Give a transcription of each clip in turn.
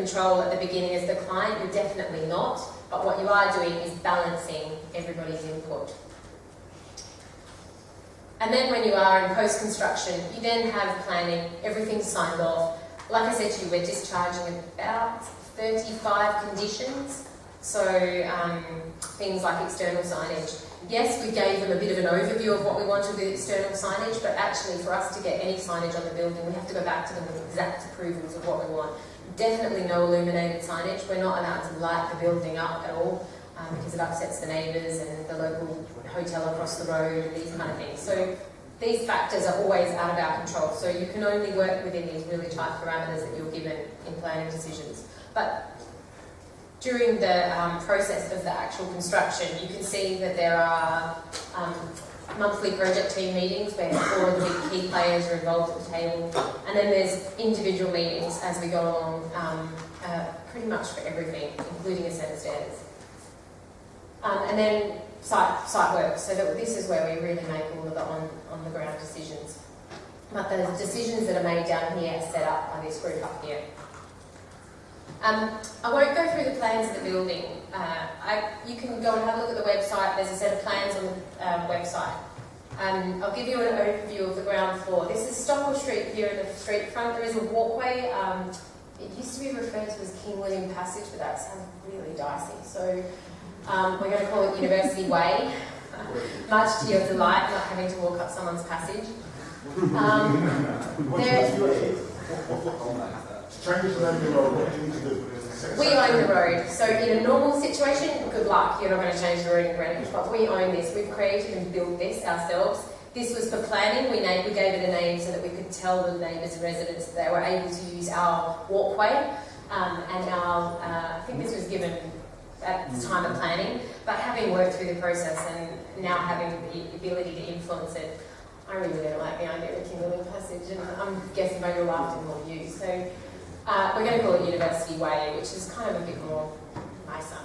control at the beginning as the client, you're definitely not, but what you are doing is balancing everybody's input. And then when you are in post-construction, you then have planning, everything's signed off. Like I said to you, we're discharging about 35 conditions. So things like external signage. Yes, we gave them a bit of an overview of what we wanted with external signage, but actually for us to get any signage on the building, we have to go back to them with exact approvals of what we want. Definitely no illuminated signage. We're not allowed to light the building up at all because it upsets the neighbours and the local hotel across the road and these kind of things. So these factors are always out of our control. So you can only work within these really tight parameters that you're given in planning decisions. But during the process of the actual construction, you can see that there are monthly project team meetings where all of the big key players are involved at the table, and then there's individual meetings as we go along, pretty much for everything, including a set of stairs. And then site work, so that this is where we really make all of the on-the-ground decisions. But the decisions that are made down here are set up by this group up here. I won't go through the plans of the building. You can go and have a look at the website. There's a set of plans on the website. I'll give you an overview of the ground floor. This is Stockwell Street here in the street front. There is a walkway. It used to be referred to as King William Passage, but that sounds really dicey. So we're going to call it University Way, much to your delight, not having to walk up someone's passage. We own the road, so in a normal situation, good luck, you're not going to change the road in Greenwich, but we own this. We've created and built this ourselves. This was for planning. We gave it a name so that we could tell the neighbours and residents that they were able to use our walkway, and our, I think this was given at the time of planning, but having worked through the process and now having the ability to influence it, I really don't like the idea of King William Passage, and I'm guessing by your laugh didn't want to use. So we're going to call it University Way, which is kind of a bit more nicer,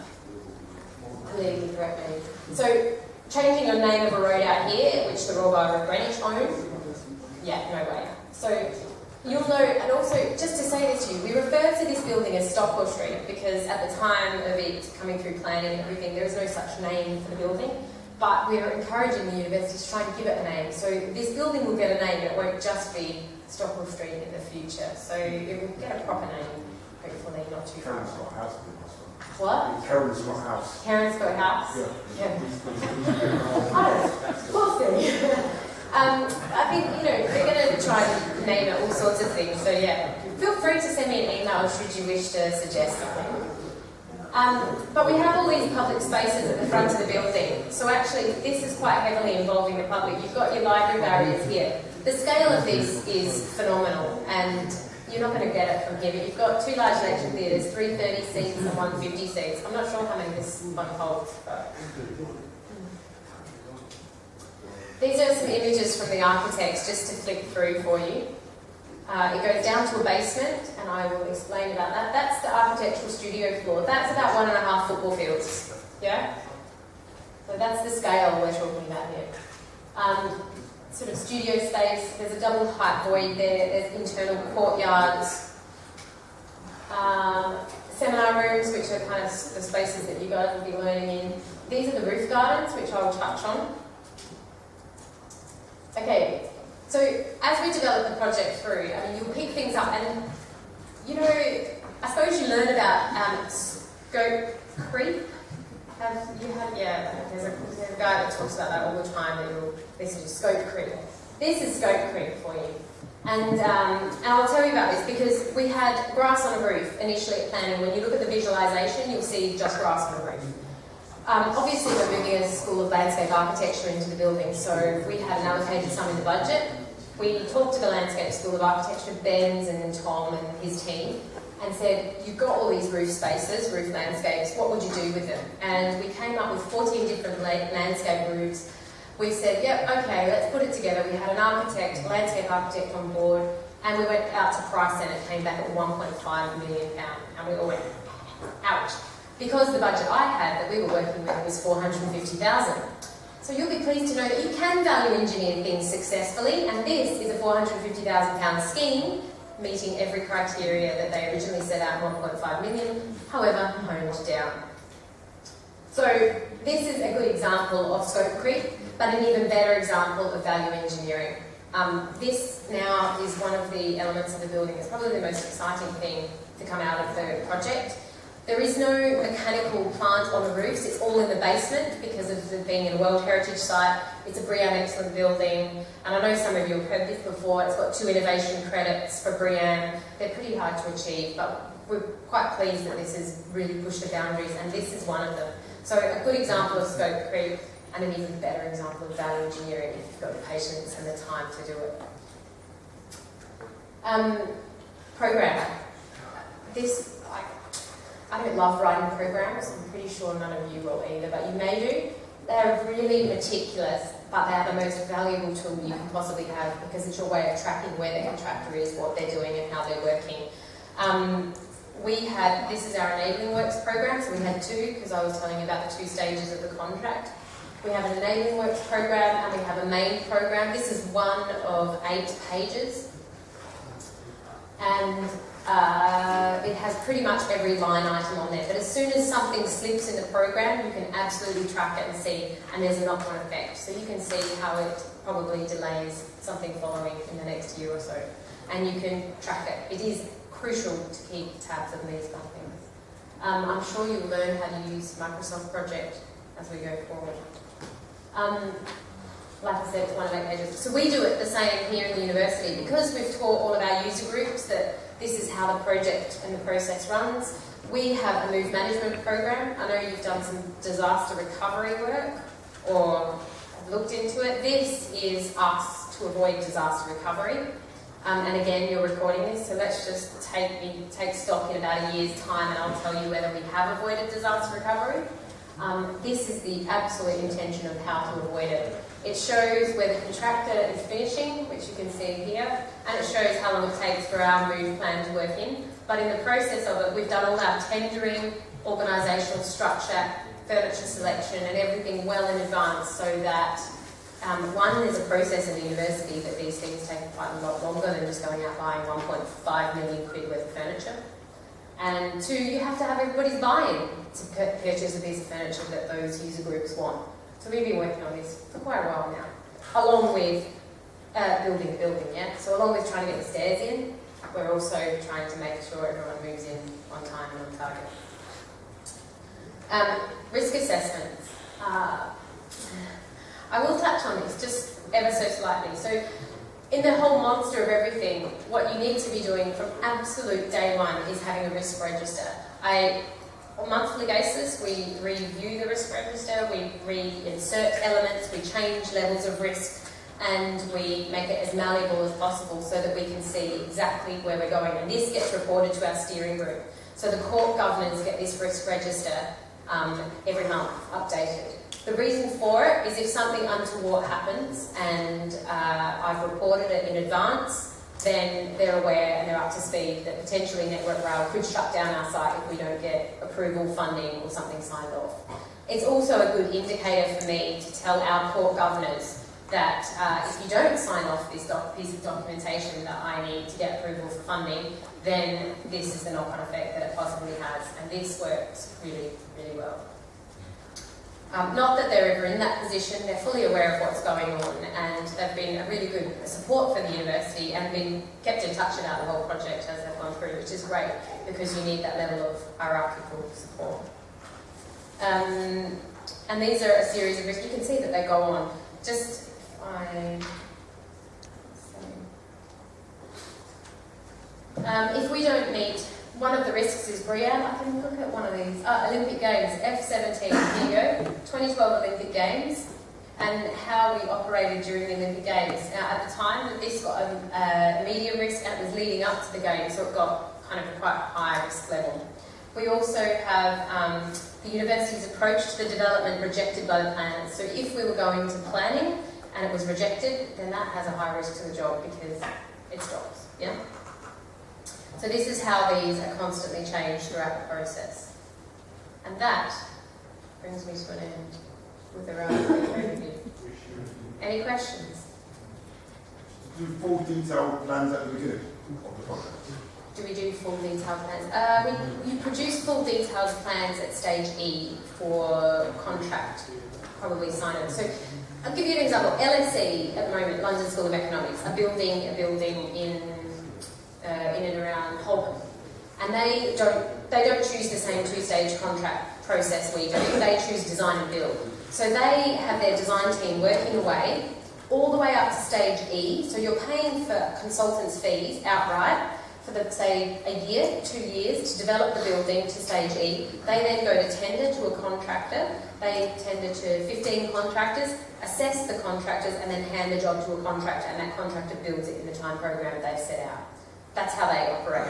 politically correct name. So changing a name of a road out here, which the Royal Borough of Greenwich own, yeah, no way. So you'll know, and also just to say this to you, we refer to this building as Stockwell Street because at the time of it coming through planning and everything, there was no such name for the building. But we're encouraging the university to try and give it a name. So this building will get a name, and it won't just be Stockwell Street in the future. So it will get a proper name, hopefully, not too far. Karen's got a house. What? Karen's got a house. Karen's got a house? Yeah. We'll see. I think, they're going to try and name it all sorts of things. So yeah, feel free to send me an email should you wish to suggest something. But we have all these public spaces at the front of the building. So actually, this is quite heavily involving the public. You've got your library barriers here. The scale of this is phenomenal, and you're not going to get it from here. But you've got 2 large lecture theatres, 330 seats and 150 seats. I'm not sure how many this one holds, but these are some images from the architects just to flick through for you. It goes down to a basement, and I will explain about that. That's the architectural studio floor. That's about 1.5 football fields. Yeah? So that's the scale we're talking about here. Sort of studio space. There's a double height void there. There's internal courtyards. Seminar rooms, which are kind of the spaces that you guys will be learning in. These are the roof gardens, which I will touch on. Okay. So as we develop the project through, you'll pick things up and, I suppose you learn about scope creep. There's a guy that talks about that all the time, this is scope creep. This is scope creep for you. And I'll tell you about this because we had grass on a roof initially at planning. When you look at the visualisation, you'll see just grass on a roof. Obviously, we're moving as a School of Landscape Architecture into the building, so we had allocated some in the budget. We talked to the Landscape School of Architecture, Ben's and Tom and his team, and said, you've got all these roof spaces, roof landscapes, what would you do with them? And we came up with 14 different landscape roofs. We said, yep, okay, let's put it together. We had an architect, landscape architect on board, and we went out to price and it came back at £1.5 million. And we all went, ouch. Because the budget I had that we were working with was $450,000. So you'll be pleased to know that you can value engineer things successfully, and this is a £450,000 scheme meeting every criteria that they originally set out, 1.5 million, however, honed down. So this is a good example of scope creep, but an even better example of value engineering. This now is one of the elements of the building. It's probably the most exciting thing to come out of the project. There is no mechanical plant on the roofs. It's all in the basement because of it being a World Heritage Site. It's a BRIAM Excellent building. And I know some of you have heard this before. It's got 2 innovation credits for BRIAM. They're pretty hard to achieve, but we're quite pleased that this has really pushed the boundaries, and this is one of them. So a good example of scope creep, and an even better example of value engineering if you've got the patience and the time to do it. Program. This, I don't love writing programs. I'm pretty sure none of you will either, but you may do. They're really meticulous, but they are the most valuable tool you can possibly have because it's your way of tracking where the contractor is, what they're doing, and how they're working. This is our Enabling Works program, so we had 2 because I was telling you about the 2 stages of the contract. We have an Enabling Works program and we have a main program. This is one of 8 pages. And it has pretty much every line item on there. But as soon as something slips in the program, you can absolutely track it and see, and there's a knock-on effect. So you can see how it probably delays something following in the next year or so. And you can track it. It is crucial to keep tabs on these kind of things. I'm sure you'll learn how to use Microsoft Project as we go forward. Like I said, it's one of 8 pages. So we do it the same here in the university. Because we've taught all of our user groups that this is how the project and the process runs, we have a move management program. I know you've done some disaster recovery work or have looked into it. This is us to avoid disaster recovery. And again, you're recording this, so let's just take stock in about a year's time and I'll tell you whether we have avoided disaster recovery. This is the absolute intention of how to avoid it. It shows where the contractor is finishing, which you can see here, and it shows how long it takes for our move plan to work in. But in the process of it, we've done all our tendering, organisational structure, furniture selection, and everything well in advance so that one, there's a process in the university that these things take quite a lot longer than just going out buying 1.5 million quid worth of furniture. And 2, you have to have everybody's buy-in to purchase a piece of furniture that those user groups want. So we've been working on this for quite a while now, along with building the building, yeah? So along with trying to get the stairs in, we're also trying to make sure everyone moves in on time and on target. Risk assessments. I will touch on this just ever so slightly. So in the whole monster of everything, what you need to be doing from absolute day one is having a risk register. On a monthly basis, we review the risk register, we reinsert elements, we change levels of risk, and we make it as malleable as possible so that we can see exactly where we're going. And this gets reported to our steering group. So the court governors get this risk register every month updated. The reason for it is if something untoward happens and I've reported it in advance, then they're aware and they're up to speed that potentially Network Rail could shut down our site if we don't get approval, funding or something signed off. It's also a good indicator for me to tell our court governors that if you don't sign off this piece of documentation that I need to get approval for funding, then this is the knock-on effect that it possibly has, and this works really, really well. Not that they're ever in that position, they're fully aware of what's going on, and they've been a really good support for the university and been kept in touch about the whole project as they've gone through, which is great because you need that level of hierarchical support. And these are a series of risks. You can see that they go on. If we don't meet, one of the risks is BRIAM. I can look at one of these. Olympic Games, F17, here you go, 2012 Olympic Games, and how we operated during the Olympic Games. Now, at the time, this got a medium risk and it was leading up to the Games, so it got kind of a quite high risk level. We also have the university's approach to the development rejected by the planners. So if we were going to planning and it was rejected, then that has a high risk to the job because it stops, yeah? So this is how these are constantly changed throughout the process. And that brings me to an end with a rather quick overview. Any questions? Do full detailed plans, that would be good. Do we do full detailed plans? You produce full detailed plans at stage E for contract, probably sign it. So I'll give you an example. LSE at the moment, London School of Economics, are building a building in and around Holborn, and they don't choose the same two-stage contract process we do. They choose design and build. So they have their design team working away all the way up to stage E. So you're paying for consultants' fees outright for say a year, 2 years to develop the building to stage E. They then go to tender to a contractor. They tender to 15 contractors, assess the contractors, and then hand the job to a contractor, and that contractor builds it in the time program they've set out. That's how they operate.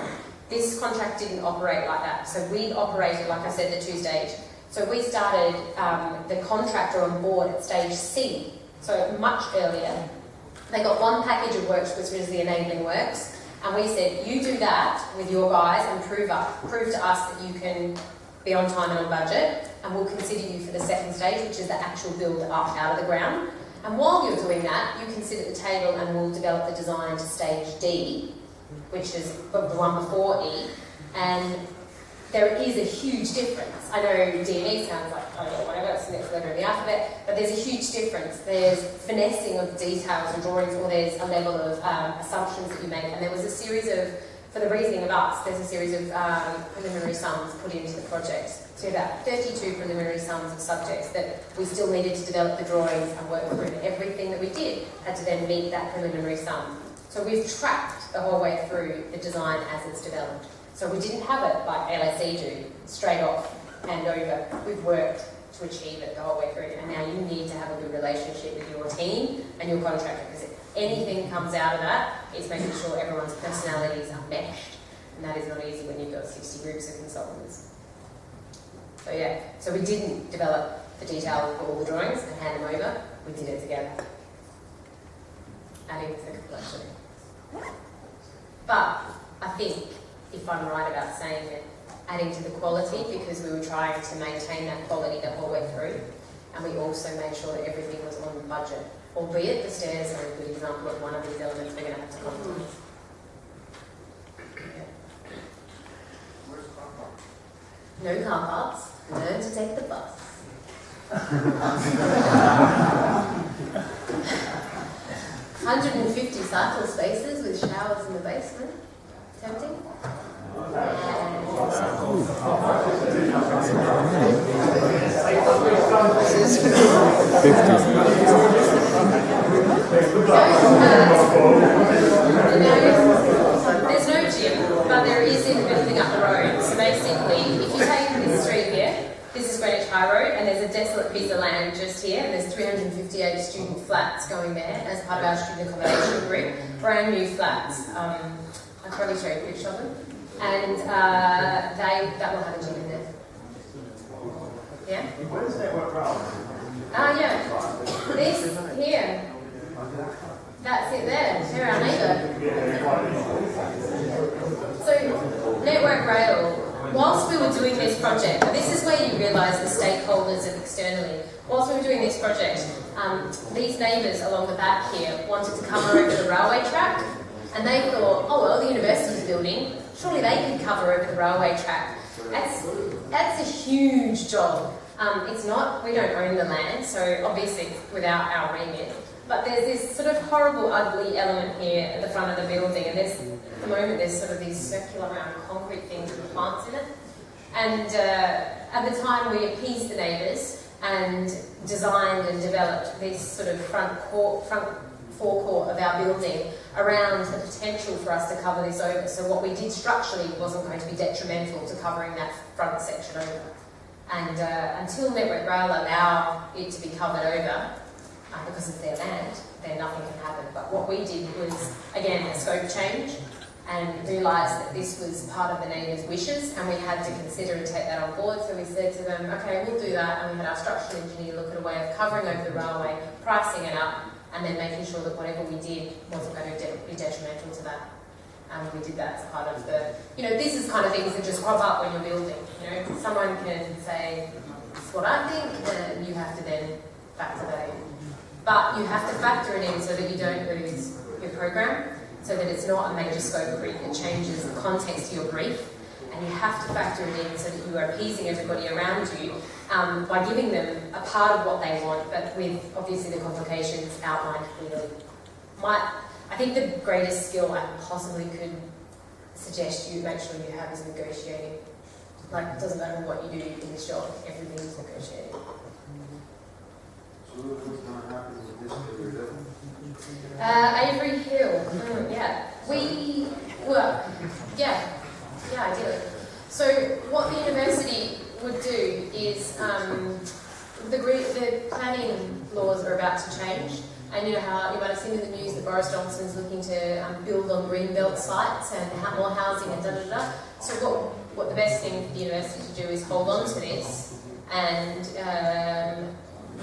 This contract didn't operate like that. So we operated, like I said, the two-stage. So we started the contractor on board at stage C, so much earlier. They got one package of works, which was the enabling works, and we said, you do that with your guys and prove to us that you can be on time and on budget, and we'll consider you for the second stage, which is the actual build up out of the ground. And while you're doing that, you can sit at the table and we'll develop the design to stage D, which is the one before E, and there is a huge difference. I know DME sounds like, oh yeah, whatever, it's the next letter in the alphabet, but there's a huge difference. There's finessing of details and drawings, or there's a level of assumptions that you make, and there was a series of, for the reasoning of us, there's a series of preliminary sums put into the project. So about 32 preliminary sums of subjects that we still needed to develop the drawings and work through, and everything that we did had to then meet that preliminary sum. So we've tracked the whole way through the design as it's developed. So we didn't have it like LSE do, straight off, hand over. We've worked to achieve it the whole way through, and now you need to have a good relationship with your team and your contractor, because if anything comes out of that, it's making sure everyone's personalities are meshed, and that is not easy when you've got 60 groups of consultants. So yeah, so we didn't develop the detail of all the drawings and hand them over, we did it together, adding to the complexity. But I think, if I'm right about saying it, adding to the quality, because we were trying to maintain that quality the whole way through, and we also made sure that everything was on budget, albeit the stairs are a good example of one of these elements we're going to have to compromise. No car parks, learn to take the bus. 150 cycle spaces with showers in the basement. Tempting? There's no gym, but there is in the building up the road. So basically, if you take this street here, this is Greenwich High Road, and there's a desolate piece of land just here, and there's 358 student flats going there as part of our student accommodation group. Brand new flats. I'll probably show you a picture of them. And that will have a gym in there. Yeah? Where's that work from? Yeah. This here. That's it there. They're our neighbour. So, Network Rail. Whilst we were doing this project, this is where you realise the stakeholders and externally. Whilst we were doing this project, these neighbours along the back here wanted to cover over the railway track, and they thought, oh well, the university's building, surely they could cover over the railway track. That's a huge job. It's not, we don't own the land, so obviously it's without our remit. But there's this sort of horrible, ugly element here at the front of the building, and at the moment there's sort of these circular round concrete things with plants in it. And at the time we appeased the neighbours and designed and developed this sort of front forecourt of our building around the potential for us to cover this over. So what we did structurally wasn't going to be detrimental to covering that front section over. And until Network Rail allow it to be covered over, because it's their land, then nothing can happen. But what we did was, again, a scope change, and realised that this was part of the neighbours' wishes, and we had to consider and take that on board. So we said to them, okay, we'll do that, and we had our structural engineer look at a way of covering over the railway, pricing it up, and then making sure that whatever we did wasn't going to be detrimental to that. And we did that as part of the, this is kind of things that just crop up when you're building. Someone can say, this is what I think, and you have to then factor that in. But you have to factor it in so that you don't lose your program. so that it's not a major scope creep. It changes the context to your brief, and you have to factor it in so that you are appeasing everybody around you by giving them a part of what they want, but with obviously the complications outlined clearly. I think the greatest skill I possibly could suggest you make sure you have is negotiating. Like, it doesn't matter what you do in this job, everything is negotiating. So what's going to happen with this area? Avery Hill, yeah. I did. So what the university would do is, the planning laws are about to change, and you know how you might have seen in the news that Boris Johnson's looking to build on greenbelt sites and have more housing and da-da-da. So what the best thing for the university to do is hold on to this and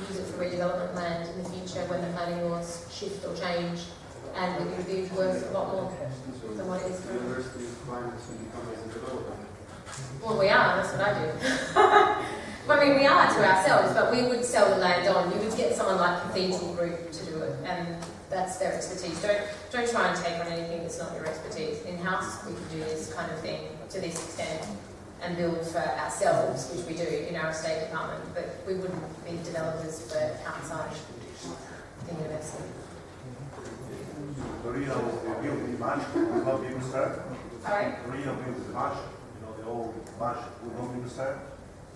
use it for redevelopment land in the future when the planning laws shift or change, and it will be worth a lot more than what it is currently. University requirements to become as a developer. Well, we are, that's what I do. I mean, we are to ourselves, but we would sell the land on. You would get someone like Cathedral Group to do it, and that's their expertise. Don't try and take on anything that's not your expertise. In-house, we could do this kind of thing to this extent and build for ourselves, which we do in our estate department, but we wouldn't be developers for outside the university. The real building mansion will not be disturbed. Sorry? The real building mansion, the old mansion will not be disturbed.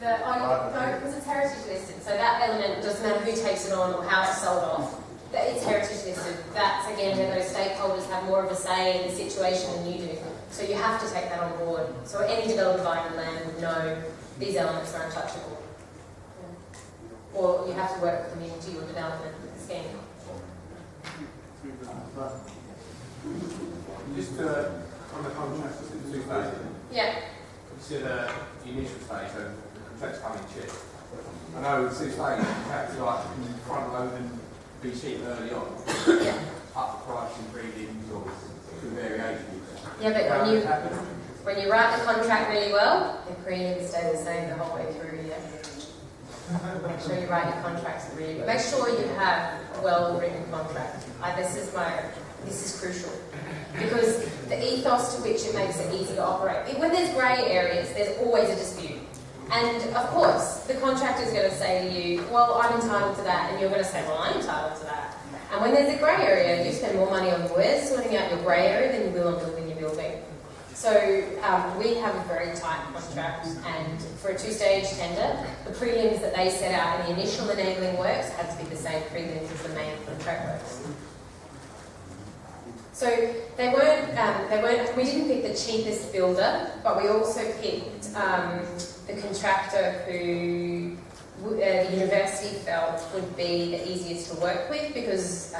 No, because it's heritage listed, so that element doesn't matter who takes it on or how it's sold off. It's heritage listed. That's again where those stakeholders have more of a say in the situation than you do. So you have to take that on board. So any developer buying the land would know these elements are untouchable. Yeah. Or you have to work them into your development scheme. Just on the contract, it's 2 phases. Yeah. Consider the initial phase, so the contract's coming cheap. I know with 2 phases, contracts like front load and be cheap early on. Yeah. Up the price in prelims or through variations. Yeah, but when you write the contract really well, the premiums stay the same the whole way through. Yeah. Make sure you write your contracts really well. Make sure you have a well-written contract. This is crucial because the ethos to which it makes it easy to operate. When there's grey areas, there's always a dispute. And of course, the contractor is going to say to you, well, I'm entitled to that, and you're going to say, well, I'm entitled to that. And when there's a grey area, you spend more money on lawyers sorting out your grey area than you will on building your building. So we have a very tight contract, and for a 2-stage tender, the prelims that they set out in the initial enabling works had to be the same prelims as the main contract works. So we didn't pick the cheapest builder, but we also picked the contractor who the university felt would be the easiest to work with because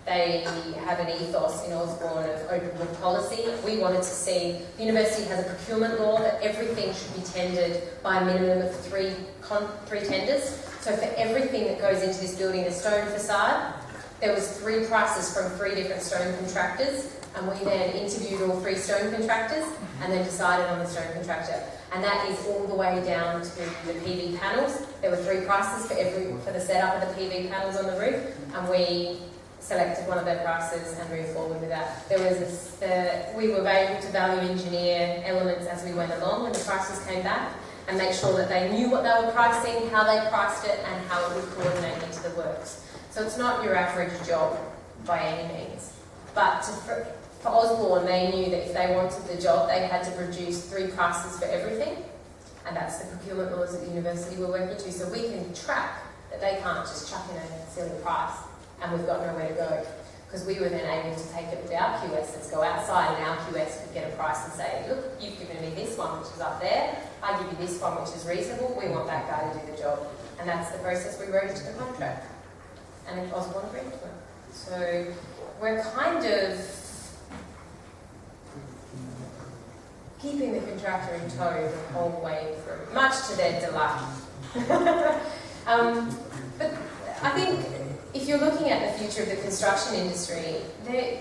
they have an ethos in Osborne of open book policy. We wanted to see, the university has a procurement law that everything should be tendered by a minimum of three tenders. So for everything that goes into this building, the stone facade, there was 3 prices from 3 different stone contractors, and we then interviewed all 3 stone contractors and then decided on the stone contractor. And that is all the way down to the PV panels. There were 3 prices for the setup of the PV panels on the roof, and we selected one of their prices and moved forward with that. We were able to value engineer elements as we went along when the prices came back and make sure that they knew what they were pricing, how they priced it, and how it would coordinate into the works. So it's not your average job by any means. But for Osborne, they knew that if they wanted the job, they had to produce 3 prices for everything. And that's the procurement laws that the university were working to. So we can track that they can't just chuck in a silly price and we've got nowhere to go. Because we were then able to take it with our QSs, go outside, and our QS could get a price and say, look, you've given me this one, which is up there. I give you this one, which is reasonable. We want that guy to do the job. And that's the process we wrote into the contract. And it was one agreement. So we're kind of keeping the contractor in tow the whole way through, much to their delight. But I think if you're looking at the future of the construction industry,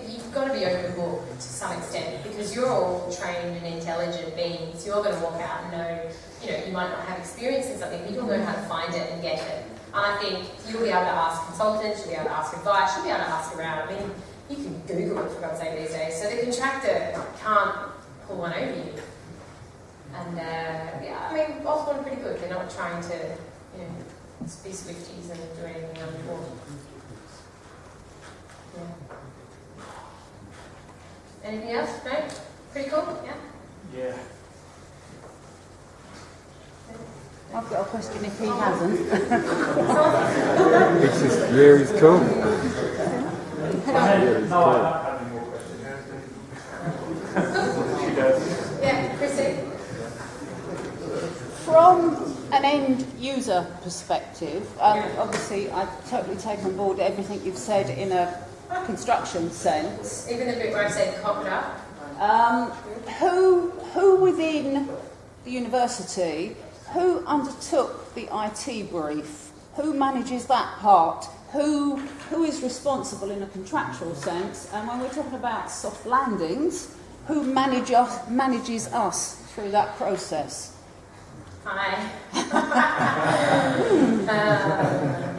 you've got to be open book to some extent because you're all trained and intelligent beings. You're going to walk out and know, you might not have experience in something, but you'll know how to find it and get it. And I think you'll be able to ask consultants, you'll be able to ask advice, you'll be able to ask around. I mean, you can Google it for God's sake these days. So the contractor can't pull one over you. And yeah, I mean, Osborne are pretty good. They're not trying to, you know, be Swifties and do anything untoward. Yeah. Anything else? No? Pretty cool? Yeah? Yeah. I've got a question if he hasn't. It's just, yeah, he's cool. No, I don't have any more questions. She does. Yeah, Chrissy? From an end user perspective, obviously I totally take on board everything you've said in a construction sense. Even the bit where I said cock it up? Who within the university, who undertook the IT brief? Who manages that part? Who is responsible in a contractual sense? And when we're talking about soft landings, who manages us through that process? Hi.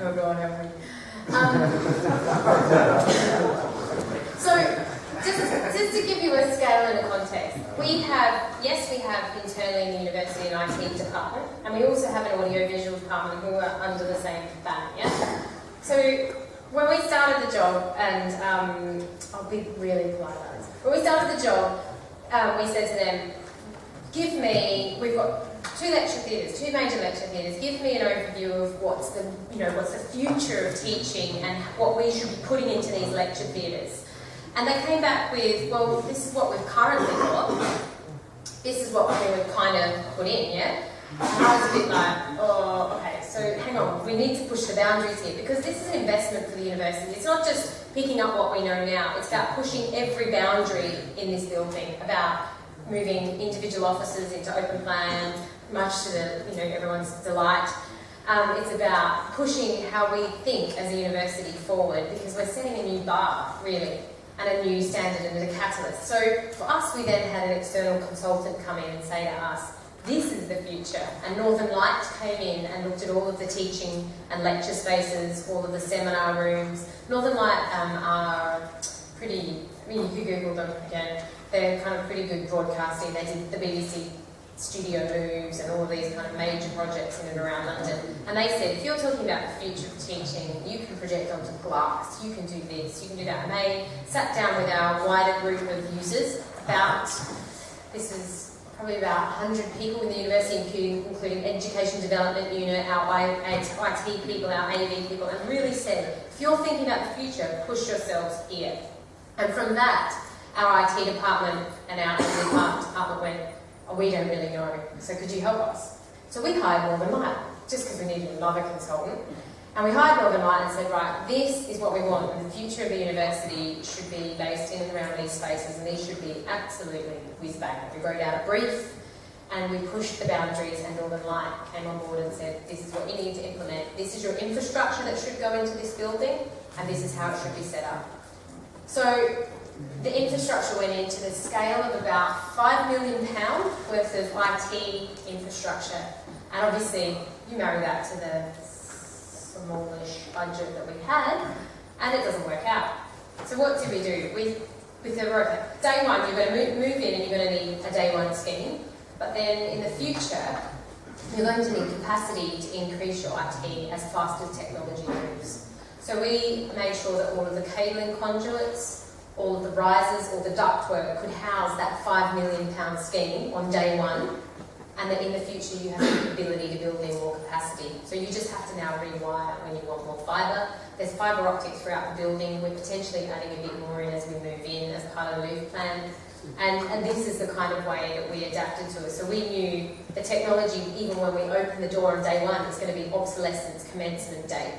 Oh God, help me. So, just to give you a scale and a context, we have internally in the university an IT department, and we also have an audiovisual department who are under the same banner, yeah? So, when we started the job, and I'll be really polite about this, when we started the job, we said to them, we've got two major lecture theatres, give me an overview of what's the future of teaching and what we should be putting into these lecture theatres. And they came back with, well, this is what we've currently got, this is what we would kind of put in, yeah? And I was a bit like, oh, okay, so hang on, we need to push the boundaries here, because this is an investment for the university. It's not just picking up what we know now, it's about pushing every boundary in this building, about moving individual offices into open plan, much to everyone's delight. It's about pushing how we think as a university forward, because we're setting a new bar, really, and a new standard and a catalyst. So for us, we then had an external consultant come in and say to us, this is the future. And Northern Light came in and looked at all of the teaching and lecture spaces, all of the seminar rooms. Northern Light are pretty, you could Google them again, they're kind of pretty good broadcasting. They did the BBC studio moves and all of these kind of major projects in and around London. And they said, if you're talking about the future of teaching, you can project onto glass, you can do this, you can do that. And they sat down with our wider group of users, probably about 100 people in the university, including Education Development Unit, our IT people, our AV people, and really said, if you're thinking about the future, push yourselves here. And from that, our IT department and our AV department went, oh, we don't really know, so could you help us? So we hired Northern Light, just because we needed another consultant. And we hired Northern Light and said, right, this is what we want, and the future of the university should be based in and around these spaces, and these should be absolutely whiz-bang. We wrote out a brief, and we pushed the boundaries, and Northern Light came on board and said, this is what you need to implement, this is your infrastructure that should go into this building, and this is how it should be set up. So the infrastructure went into the scale of about £5 million worth of IT infrastructure, and obviously you marry that to the smallish budget that we had, and it doesn't work out. So what did we do? With the day one, you're going to move in and you're going to need a day one scheme, but then in the future, you're going to need capacity to increase your IT as fast as technology moves. So we made sure that all of the cabling conduits, all of the risers, all the ductwork could house that £5 million scheme on day one, and that in the future you have the ability to build in more capacity. So you just have to now rewire when you want more fibre. There's fibre optics throughout the building. We're potentially adding a bit more in as we move in as part of the move plan. And this is the kind of way that we adapted to it. So we knew the technology, even when we opened the door on day one, it's going to be obsolescence commencement date.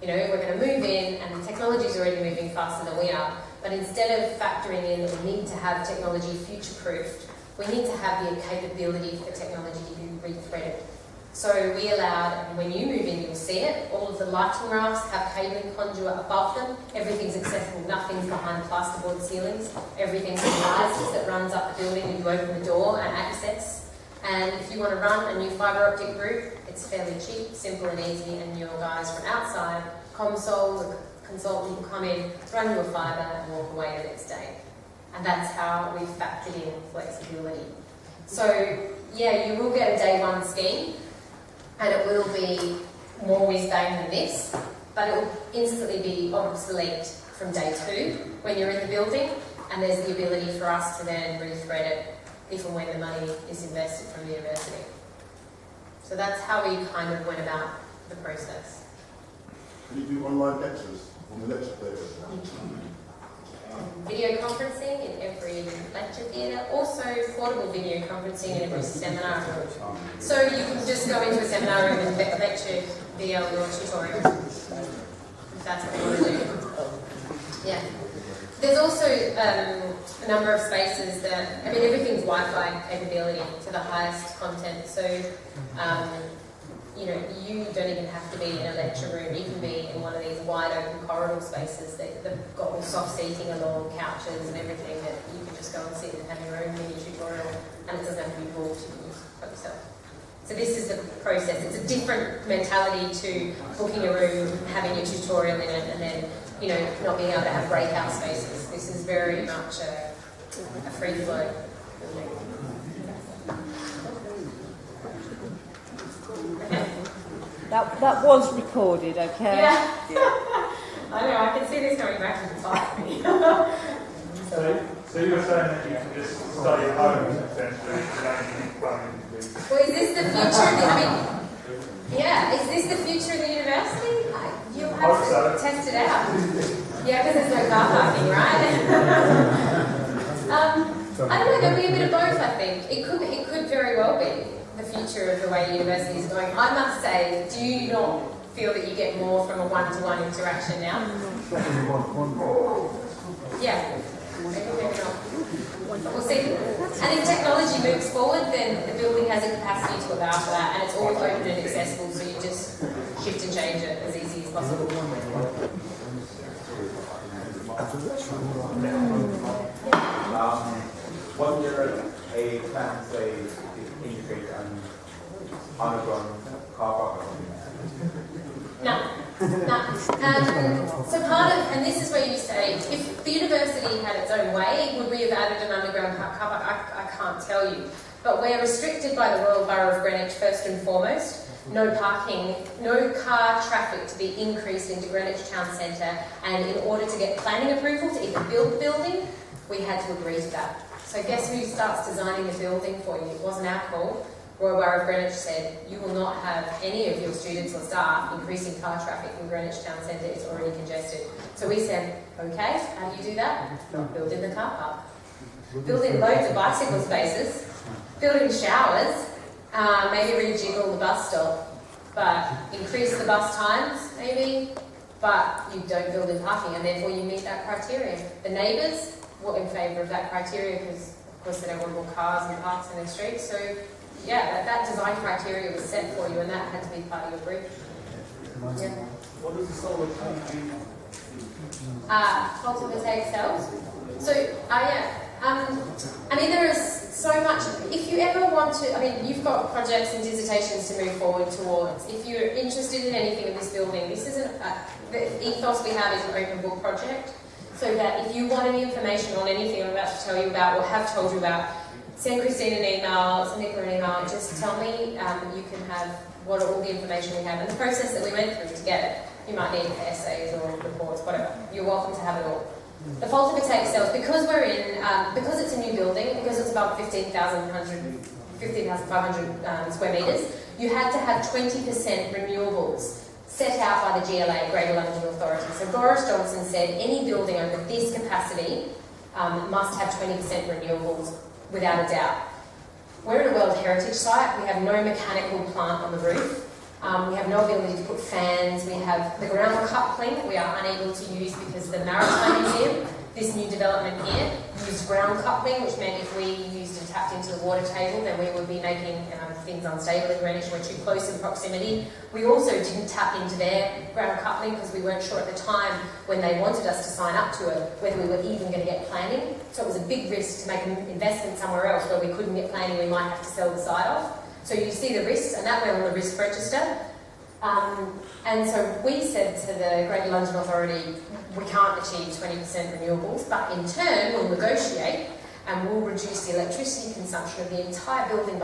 You know, we're going to move in and the technology is already moving faster than we are. But instead of factoring in that we need to have technology future-proofed, we need to have the capability for technology to be re-threaded. So we allowed, and when you move in, you'll see it, all of the lighting rafts have cabling conduit above them. Everything's accessible, nothing's behind plasterboard ceilings. Everything's in risers that runs up the building when you open the door and access. And if you want to run a new fibre optic route, it's fairly cheap, simple and easy, and your guys from outside, ComSol, the consultant will come in, run you a fibre and walk away the next day. And that's how we've factored in flexibility. So, yeah, you will get a day one scheme, and it will be more whiz-bang than this, but it will instantly be obsolete from day two when you're in the building, and there's the ability for us to then rethread it if and when the money is invested from the university. So that's how we kind of went about the process. Can you do online lectures on the lecture theatres now? Video conferencing in every lecture theatre, also portable video conferencing in every seminar room. So you can just go into a seminar room and lecture via your tutorial, if that's what you want to do. Yeah. There's also a number of spaces that, I mean, everything's Wi-Fi capability to the highest content. So, you know, you don't even have to be in a lecture room. You can be in one of these wide open corridor spaces that they've got all soft seating along couches and everything that you can just go and sit and have your own mini tutorial, and it doesn't have to be booked. You can just book yourself. So this is the process. It's a different mentality to booking a room, having your tutorial in it, and then, you know, not being able to have breakout spaces. This is very much a free flow building. That was recorded, okay? Yeah. I know, I can see this going back and bite me. So you were saying that you can just study at home, essentially, without any planning? Well, is this the future of the, I mean, yeah, is this the future of the university? You'll have to test it out. Yeah, because there's no car parking, right? I don't know, there'll be a bit of both, I think. It could very well be the future of the way university is going. I must say, do you not feel that you get more from a one-to-one interaction now? Yeah. Maybe not. We'll see. And if technology moves forward, then the building has a capacity to allow for that, and it's all open and accessible, so you just shift and change it as easy as possible. Was there a plan to say to integrate an underground car park or something? No. So part of, and this is where you say, if the university had its own way, would we have added an underground car park? I can't tell you. But we're restricted by the Royal Borough of Greenwich first and foremost. No parking, no car traffic to be increased into Greenwich Town Centre, and in order to get planning approval to even build the building, we had to agree to that. So guess who starts designing the building for you? It wasn't our call. Royal Borough of Greenwich said, you will not have any of your students or staff increasing car traffic in Greenwich Town Centre, it's already congested. So we said, okay, how do you do that? Build in the car park. Build in loads of bicycle spaces, build in showers, maybe rejiggle the bus stop, but increase the bus times, maybe, but you don't build in parking, and therefore you meet that criteria. The neighbours were in favour of that criteria because, of course, they don't want more cars and parks in their streets. So, yeah, that design criteria was set for you, and that had to be part of your brief. Yeah. What does the solar panel do? Photovoltaic cells. So, I mean, there is so much. If you ever want to, I mean, you've got projects and dissertations to move forward towards. If you're interested in anything in this building, this isn't the ethos we have is an open book project. So that if you want any information on anything I'm about to tell you about or have told you about, send Christine an email, send Nicola an email, just tell me. You can have what all the information we have and the process that we went through to get it. You might need essays or reports, whatever. You're welcome to have it all. The photovoltaic cells, because we're in, because it's a new building, because it's above 15,500 square metres, you had to have 20% renewables set out by the GLA, Greater London Authority. So Boris Johnson said any building over this capacity must have 20% renewables without a doubt. We're at a World Heritage Site. We have no mechanical plant on the roof. We have no ability to put fans. We have the ground coupling that we are unable to use because the Maritime Museum, this new development here, used ground coupling, which meant if we used and tapped into the water table, then we would be making things unstable in Greenwich. We're too close in proximity. We also didn't tap into their ground coupling because we weren't sure at the time when they wanted us to sign up to it whether we were even going to get planning. So it was a big risk to make an investment somewhere else where we couldn't get planning. We might have to sell the site off. So you see the risks, and that went on the risk register. And so we said to the Greater London Authority, we can't achieve 20% renewables, but in turn we'll negotiate and we'll reduce the electricity consumption of the entire building